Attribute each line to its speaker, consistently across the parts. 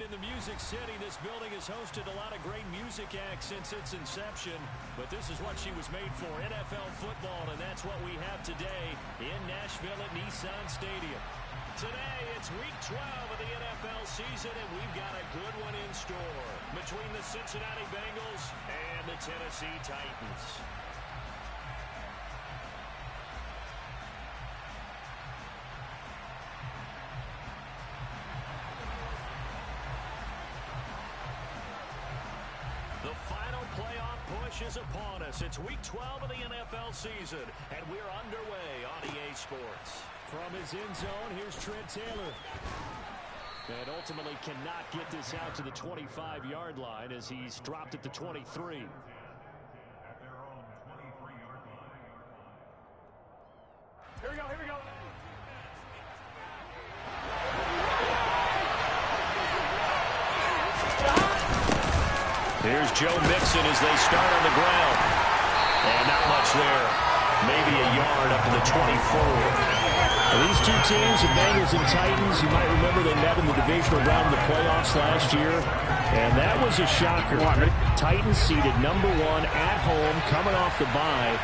Speaker 1: in the Music City. This building has hosted a lot of great music acts since its inception, but this is what she was made for, NFL football, and that's what we have today in Nashville at Nissan Stadium. Today, it's Week 12 of the NFL season, and we've got a good one in store between the Cincinnati Bengals and the Tennessee Titans. The final playoff push is upon us. It's Week 12 of the NFL season, and we're underway on EA Sports. From his end zone, here's Trent Taylor. And ultimately cannot get this out to the 25-yard line as he's dropped at the 23.
Speaker 2: At their own 23-yard line.
Speaker 3: Here we go, here we go.
Speaker 1: Here's Joe Mixon as they start on the ground. And not much there. Maybe a yard up to the 24. These two teams, the Bengals and Titans, you might remember they met in the divisional round of the playoffs last year. And that was a shocker. Titans seeded number 1 at home, coming off the bye.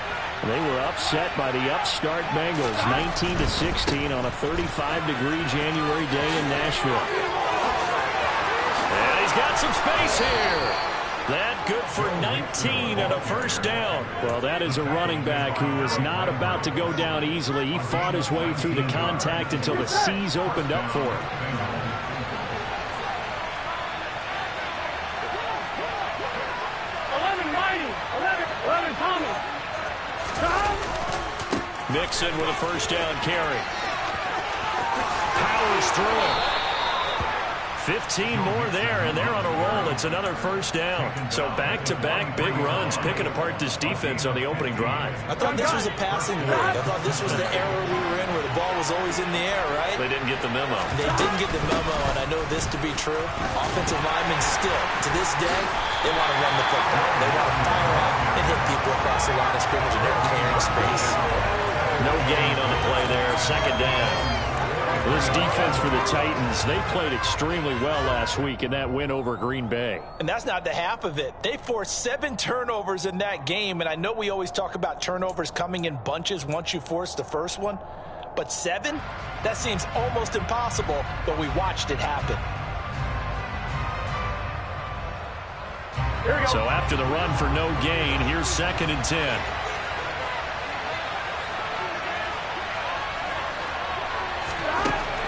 Speaker 1: They were upset by the upstart Bengals, 19-16 on a 35-degree January day in Nashville. And he's got some space here. That good for 19 and a first down. Well, that is a running back who is not about to go down easily. He fought his way through the contact until the seas opened up for him. Mixon with a first down carry. Powers through it. 15 more there, and they're on a roll. It's another first down. So back-to-back big runs, picking apart this defense on the opening drive.
Speaker 4: I thought this was a passing league. I thought this was the era we were in where the ball was always in the air, right?
Speaker 1: They didn't get the memo.
Speaker 4: They didn't get the memo, and I know this to be true. Offensive linemen still, to this day, they want to run the football. They want to fire up and hit people across the line of scrimmage, and they're clearing space.
Speaker 1: No gain on the play there. Second down. This defense for the Titans, they played extremely well last week in that win over Green Bay.
Speaker 4: And that's not the half of it. They forced 7 turnovers in that game, and I know we always talk about turnovers coming in bunches once you force the first one, but 7? That seems almost impossible, but we watched it happen.
Speaker 3: Here we go.
Speaker 1: So after the run for no gain, here's 2nd and 10.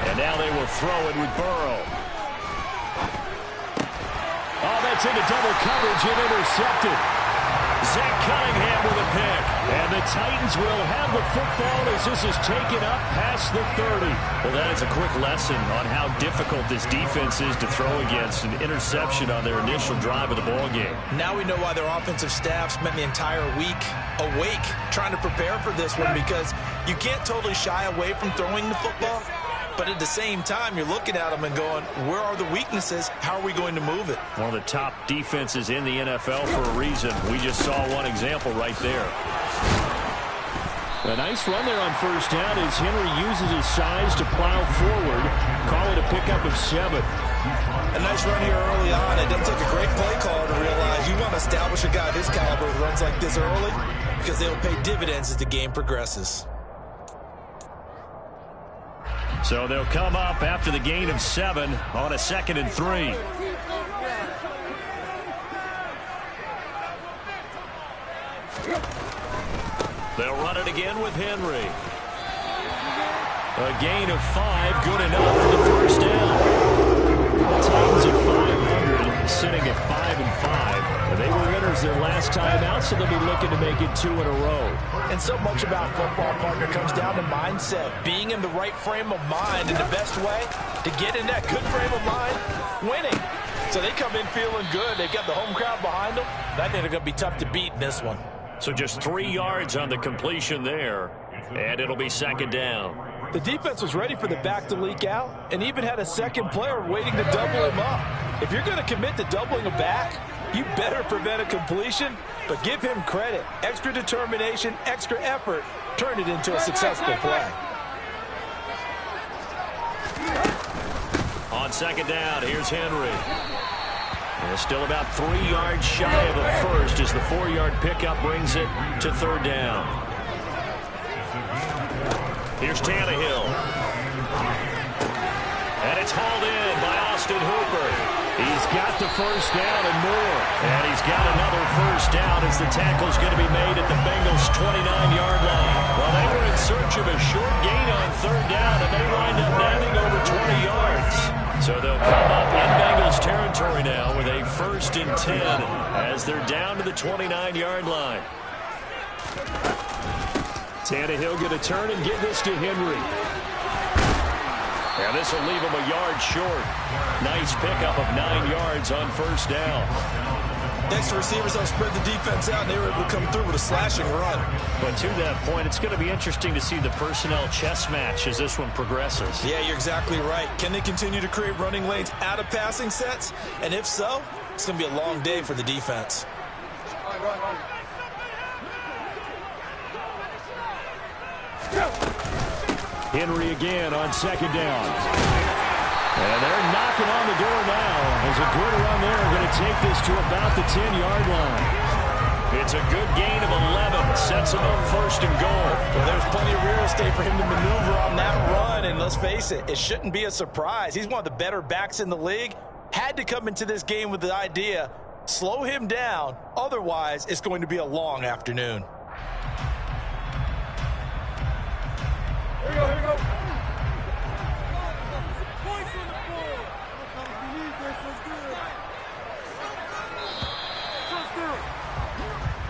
Speaker 1: And now they will throw it with Burrow. Oh, that's into double coverage and intercepted. Zach Cunningham with a pick. And the Titans will have the football as this is taken up past the 30. Well, that is a quick lesson on how difficult this defense is to throw against. An interception on their initial drive of the ballgame.
Speaker 4: Now we know why their offensive staff spent the entire week awake trying to prepare for this one, because you can't totally shy away from throwing the football. But at the same time, you're looking at them and going, where are the weaknesses? How are we going to move it?
Speaker 1: One of the top defenses in the NFL for a reason. We just saw one example right there. A nice run there on first down as Henry uses his size to plow forward. Call it a pickup of 7.
Speaker 4: A nice run here early on. It doesn't take a great play caller to realize you want to establish a guy of his caliber who runs like this early, because they'll pay dividends as the game progresses.
Speaker 1: So they'll come up after the gain of 7 on a 2nd and 3. They'll run it again with Henry. A gain of 5, good enough for the first down. The Titans at 500, sitting at 5-5. They were winners their last time out, so they'll be looking to make it 2 in a row.
Speaker 4: And so much about football, partner, comes down to mindset. Being in the right frame of mind, and the best way to get in that good frame of mind, winning. So they come in feeling good. They've got the home crowd behind them. I think they're going to be tough to beat in this one.
Speaker 1: So just 3 yards on the completion there, and it'll be 2nd down.
Speaker 4: The defense was ready for the back to leak out and even had a second player waiting to double him up. If you're going to commit to doubling a back, you better prevent a completion, but give him credit. Extra determination, extra effort, turned it into a successful play.
Speaker 1: On second down, here's Henry. And still about 3 yards shy of a first as the 4-yard pickup brings it to third down. Here's Tannehill. And it's hauled in by Austin Hooper. He's got the first down and more. And he's got another first down as the tackle's going to be made at the Bengals' 29-yard line. Well, they were in search of a short gain on third down, and they wind up nabbing over 20 yards. So they'll come up in Bengals territory now with a 1st and 10 as they're down to the 29-yard line. Tannehill going to turn and give this to Henry. And this will leave him a yard short. Nice pickup of 9 yards on first down.
Speaker 4: Next receivers help spread the defense out, and they were able to come through with a slashing run.
Speaker 1: But to that point, it's going to be interesting to see the personnel chess match as this one progresses.
Speaker 4: Yeah, you're exactly right. Can they continue to create running lanes out of passing sets? And if so, it's going to be a long day for the defense.
Speaker 1: Henry again on second down. And they're knocking on the door now as a good run there. Going to take this to about the 10-yard line. It's a good gain of 11. Sets him up 1st and goal.
Speaker 4: Well, there's plenty of real estate for him to maneuver on that run. And let's face it, it shouldn't be a surprise. He's one of the better backs in the league. Had to come into this game with the idea, slow him down. Otherwise, it's going to be a long afternoon.
Speaker 3: Here we go, here we go.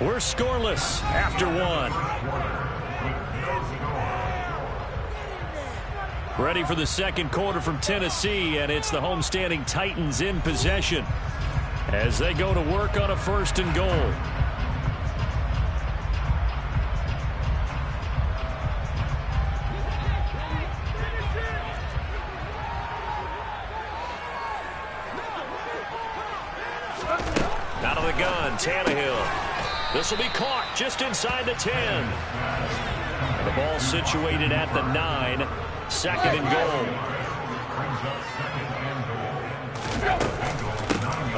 Speaker 1: We're scoreless after 1. Ready for the second quarter from Tennessee, and it's the homestanding Titans in possession as they go to work on a 1st and goal. Out of the gun, Tannehill. This will be caught just inside the 10. And the ball situated at the 9. 2nd and goal.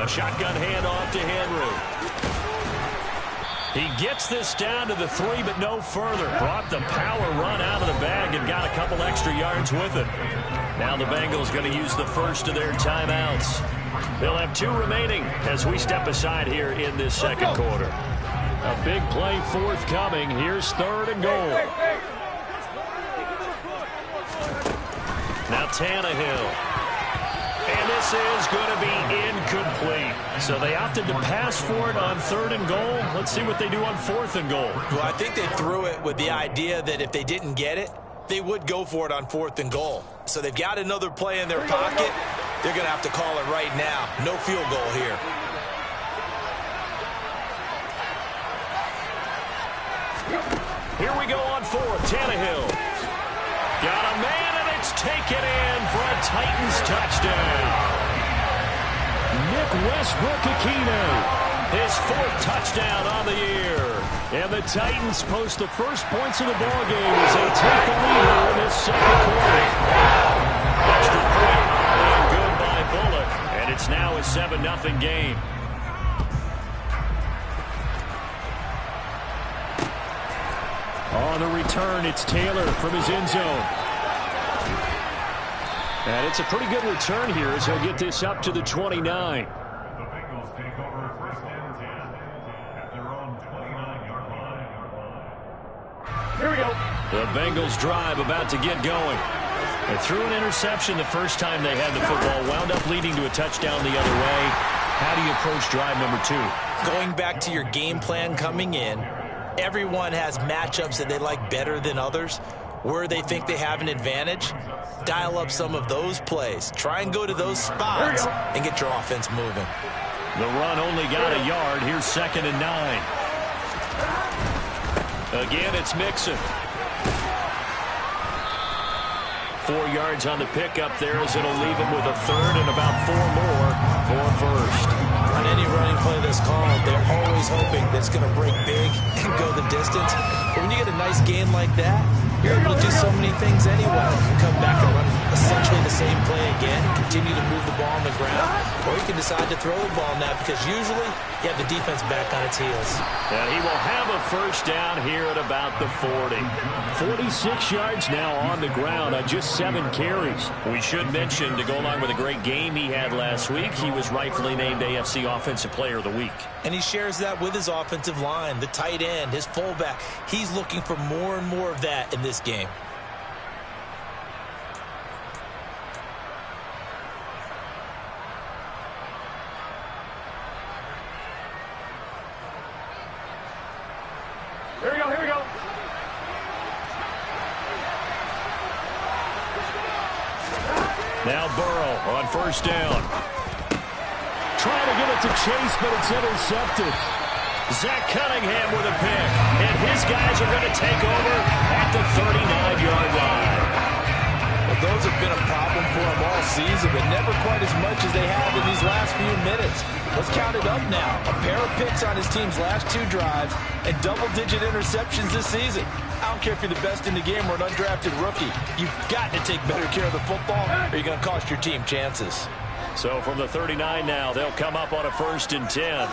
Speaker 1: A shotgun handoff to Henry. He gets this down to the 3, but no further. Brought the power run out of the bag and got a couple extra yards with it. Now the Bengals going to use the first of their timeouts. They'll have 2 remaining as we step aside here in this second quarter. A big play forthcoming. Here's 3rd and goal. Now Tannehill. And this is going to be incomplete. So they opted to pass for it on 3rd and goal. Let's see what they do on 4th and goal.
Speaker 4: Well, I think they threw it with the idea that if they didn't get it, they would go for it on 4th and goal. So they've got another play in their pocket. They're going to have to call it right now. No field goal here.
Speaker 1: Here we go on 4th. Tannehill. Got a man, and it's taken in for a Titans touchdown. Nick Westbrook-Ikhine, his 4th touchdown on the year. And the Titans post the first points of the ballgame as they take the lead in this second quarter. Extra point, and good by Bullock. And it's now a 7-0 game. On the return, it's Taylor from his end zone. And it's a pretty good return here as he'll get this up to the 29.
Speaker 2: The Bengals take over 1st and 10 at their own 29-yard line.
Speaker 3: Here we go.
Speaker 1: The Bengals drive about to get going. They threw an interception the first time they had the football, wound up leading to a touchdown the other way. How do you approach drive number 2?
Speaker 4: Going back to your game plan coming in, everyone has matchups that they like better than others. Where they think they have an advantage, dial up some of those plays. Try and go to those spots and get your offense moving.
Speaker 1: The run only got a yard. Here's 2nd and 9. Again, it's Mixon. 4 yards on the pickup there as it'll leave him with a 3rd and about 4 more for 1st.
Speaker 4: On any running play that's called, they're always hoping that it's going to break big and go the distance. But when you get a nice game like that, you're able to do so many things anyway. Come back and run a essentially the same play again, continue to move the ball on the ground, or you can decide to throw the ball now because usually you have the defense back on its heels.
Speaker 1: And he will have a first down here at about the 40. 46 yards now on the ground on just 7 carries. We should mention, to go along with a great game he had last week, he was rightfully named AFC Offensive Player of the Week.
Speaker 4: And he shares that with his offensive line, the tight end, his fullback. He's looking for more and more of that in this game.
Speaker 3: Here we go, here we go.
Speaker 1: Now Burrow on first down. Trying to get it to Chase, but it's intercepted. Zach Cunningham with a pick. And his guys are going to take over at the 39-yard line.
Speaker 4: Well, those have been a problem for him all season, but never quite as much as they have in these last few minutes. Let's count it up now. A pair of picks on his team's last 2 drives and double-digit interceptions this season. I don't care if you're the best in the game or an undrafted rookie. You've got to take better care of the football or you're going to cost your team chances.
Speaker 1: So from the 39 now, they'll come up on a 1st and 10.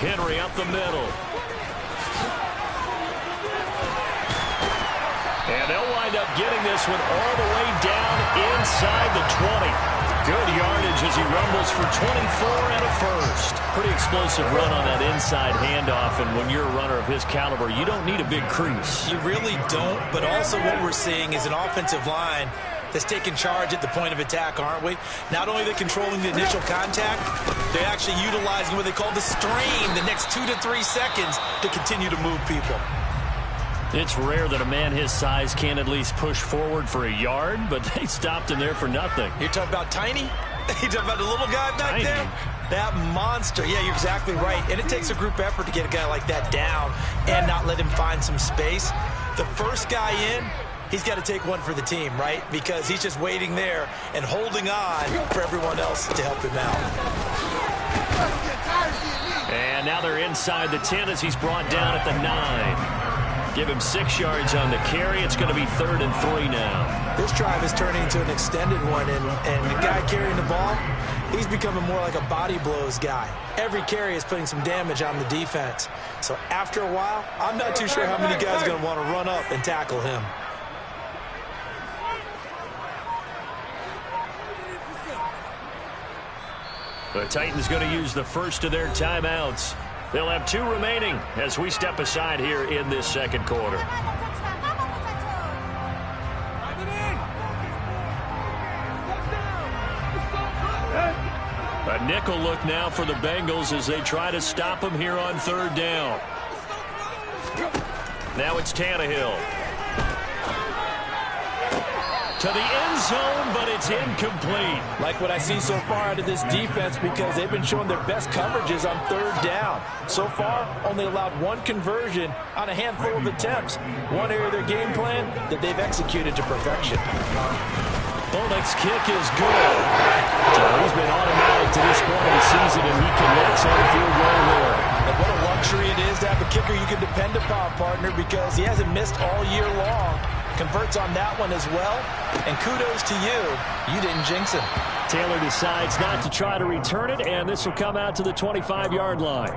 Speaker 1: Henry up the middle. And they'll wind up getting this one all the way down inside the 20. Good yardage as he rumbles for 24 and a first. Pretty explosive run on that inside handoff, and when you're a runner of his caliber, you don't need a big crease.
Speaker 4: You really don't, but also what we're seeing is an offensive line that's taking charge at the point of attack, aren't we? Not only are they controlling the initial contact, they're actually utilizing what they call the strain, the next 2 to 3 seconds to continue to move people.
Speaker 1: It's rare that a man his size can at least push forward for a yard, but they stopped him there for nothing.
Speaker 4: You're talking about Tiny? You're talking about the little guy back
Speaker 1: Tiny.
Speaker 4: there? That monster. Yeah, you're exactly right. And it takes a group effort to get a guy like that down and not let him find some space. The first guy in, he's got to take one for the team, right? Because he's just waiting there and holding on for everyone else to help him out.
Speaker 1: And now they're inside the 10 as he's brought down at the 9. Give him 6 yards on the carry. It's going to be 3rd and 3 now.
Speaker 4: This drive is turning into an extended one, and the guy carrying the ball, he's becoming more like a body blows guy. Every carry is putting some damage on the defense. So after a while, I'm not too sure how many guys are going to want to run up and tackle him.
Speaker 1: The Titans going to use the first of their timeouts. They'll have 2 remaining as we step aside here in this second quarter. A nickel look now for the Bengals as they try to stop him here on 3rd down. Now it's Tannehill. To the end zone, but it's incomplete.
Speaker 4: Like what I see so far out of this defense because they've been showing their best coverages on 3rd down. So far, only allowed 1 conversion on a handful of attempts. One area of their game plan that they've executed to perfection.
Speaker 1: Bolnick's kick is good. So he's been automatic to this point of the season, and he connects on a field goal there.
Speaker 4: And what a luxury it is to have a kicker you can depend upon, partner, because he hasn't missed all year long. Converts on that one as well. And kudos to you. You didn't jinx him.
Speaker 1: Taylor decides not to try to return it, and this will come out to the 25-yard line.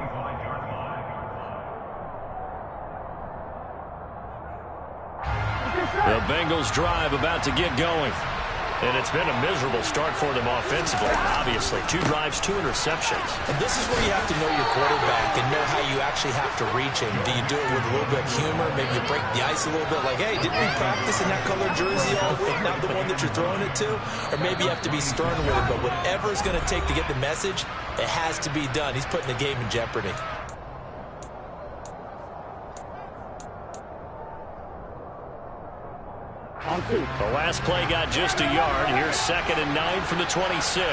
Speaker 1: The Bengals drive about to get going. And it's been a miserable start for them offensively, obviously. 2 drives, 2 interceptions.
Speaker 4: And this is where you have to know your quarterback and know how you actually have to reach him. Do you do it with a little bit of humor? Maybe you break the ice a little bit like, hey, didn't we practice in that color jersey all week, not the one that you're throwing it to? Or maybe you have to be stern with it, but whatever it's going to take to get the message, it has to be done. He's putting the game in jeopardy.
Speaker 1: The last play got just a yard. Here's 2nd and 9 from the 26.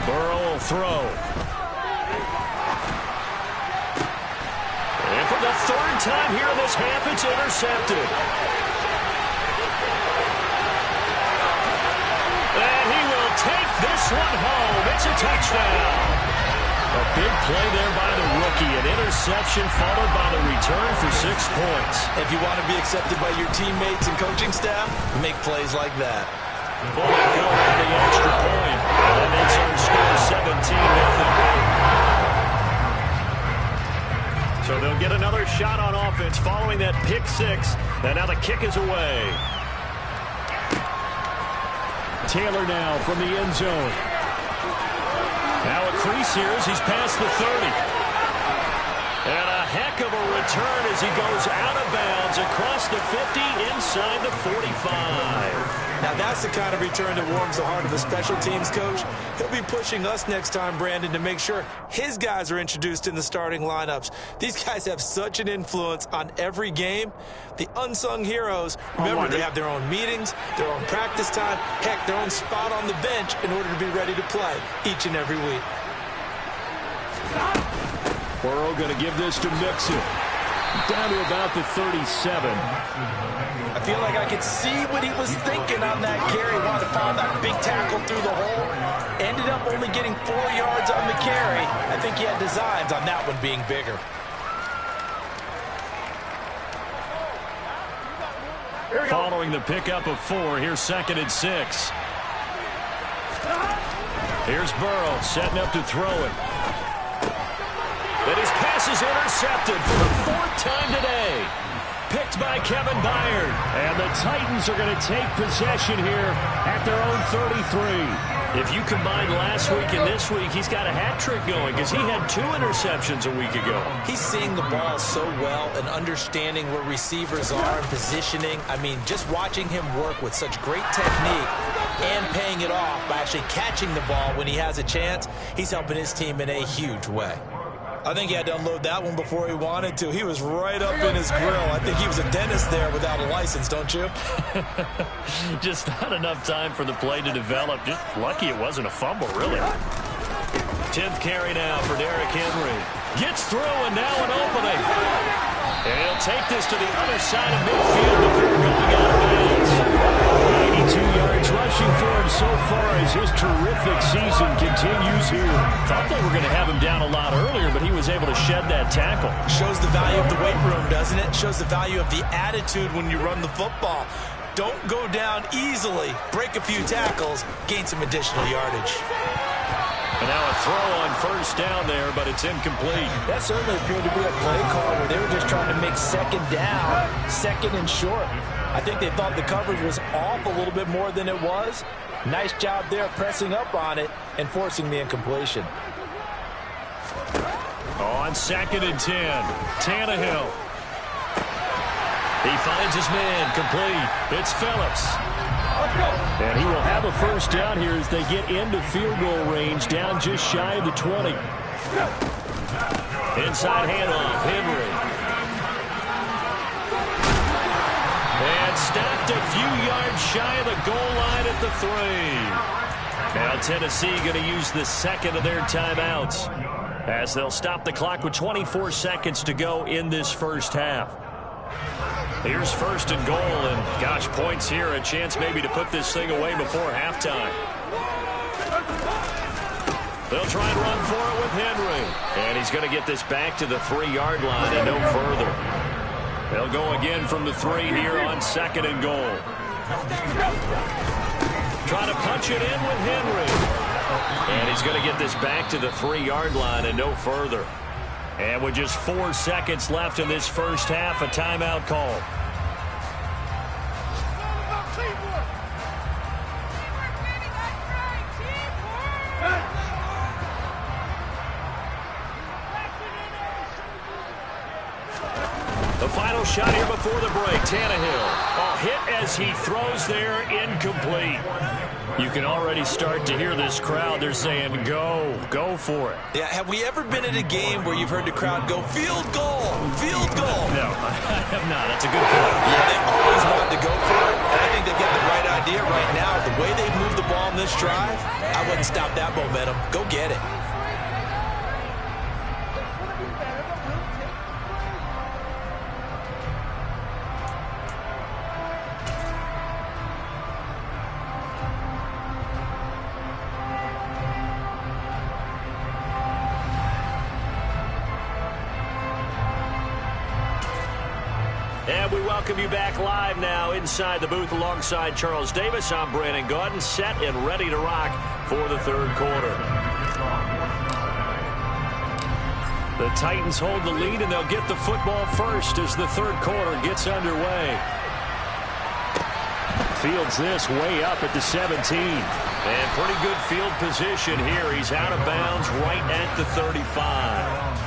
Speaker 1: Burrow will throw. And for the 3rd time here in this half, it's intercepted. And he will take this one home. It's a touchdown. A big play there by the rookie. An interception followed by the return for 6 points.
Speaker 4: If you want to be accepted by your teammates and coaching staff, make plays like that.
Speaker 1: Bullet go on the extra point. That makes our score 17-0. So they'll get another shot on offense following that pick 6. And now the kick is away. Taylor now from the end zone. Now a crease here as he's past the 30. And a heck of a return as he goes out of bounds across the 50 inside the 45.
Speaker 4: Now that's the kind of return that warms the heart of a special teams coach. He'll be pushing us next time, Brandon, to make sure his guys are introduced in the starting lineups. These guys have such an influence on every game. The unsung heroes, remember, they have their own meetings, their own practice time, heck, their own spot on the bench in order to be ready to play each and every week.
Speaker 1: Burrow going to give this to Mixon. Down to about the 37.
Speaker 4: I feel like I could see what he was thinking on that carry. Wanted to follow that big tackle through the hole. Ended up only getting 4 yards on the carry. I think he had designs on that one being bigger.
Speaker 1: Following the pickup of 4, here's 2nd and 6. Here's Burrow setting up to throw it. And his pass is intercepted for the 4th time today. Picked by Kevin Byard. And the Titans are going to take possession here at their own 33. If you combine last week and this week, he's got a hat trick going because he had 2 interceptions a week ago.
Speaker 4: He's seeing the ball so well and understanding where receivers are and positioning. I mean, just watching him work with such great technique and paying it off by actually catching the ball when he has a chance, he's helping his team in a huge way. I think he had to unload that one before he wanted to. He was right up in his grill. I think he was a dentist there without a license, don't you?
Speaker 1: Just not enough time for the play to develop. Just lucky it wasn't a fumble, really. 10th carry now for Derrick Henry. Gets through and now an opening. And he'll take this to the other side of midfield before going out of bounds. 92 yards rushing for him so far as his terrific season continues here. Thought they were going to have him down a lot earlier, but he was able to shed that tackle.
Speaker 4: Shows the value of the weight room, doesn't it? Shows the value of the attitude when you run the football. Don't go down easily. Break a few tackles, gain some additional yardage.
Speaker 1: And now a throw on 1st down there, but it's incomplete.
Speaker 4: That certainly appeared to be a play call where they were just trying to make 2nd down, 2nd and short. I think they thought the coverage was off a little bit more than it was. Nice job there pressing up on it and forcing the incompletion.
Speaker 1: On 2nd and 10, Tannehill. He finds his man complete. It's Phillips. And he will have a 1st down here as they get into field goal range, down just shy of the 20. Inside handoff, Henry. And stopped a few yards shy of the goal line at the 3. Now Tennessee going to use the 2nd of their timeouts as they'll stop the clock with 24 seconds to go in this 1st half. Here's 1st and goal, and gosh, points here, a chance maybe to put this thing away before halftime. They'll try and run for it with Henry. And he's going to get this back to the 3-yard line and no further. They'll go again from the 3 here on 2nd and goal. Trying to punch it in with Henry. And he's going to get this back to the 3-yard line and no further. And with just 4 seconds left in this 1st half, a timeout call. The final shot here before the break. Tannehill. A hit as he throws there, incomplete. You can already start to hear this crowd. They're saying, go for it.
Speaker 4: Yeah, have we ever been at a game where you've heard the crowd go, field goal, field goal?
Speaker 1: No, I have not. That's a good point.
Speaker 4: Yeah, they always want to go for it. And I think they've got the right idea right now. The way they've moved the ball in this drive, I wouldn't stop that momentum. Go get it.
Speaker 1: And we welcome you back live now inside the booth alongside Charles Davis. I'm Brandon Gaudin, set and ready to rock for the third quarter. The Titans hold the lead, and they'll get the football first as the third quarter gets underway. Fields this way up at the 17. And pretty good field position here. He's out of bounds right at the 35.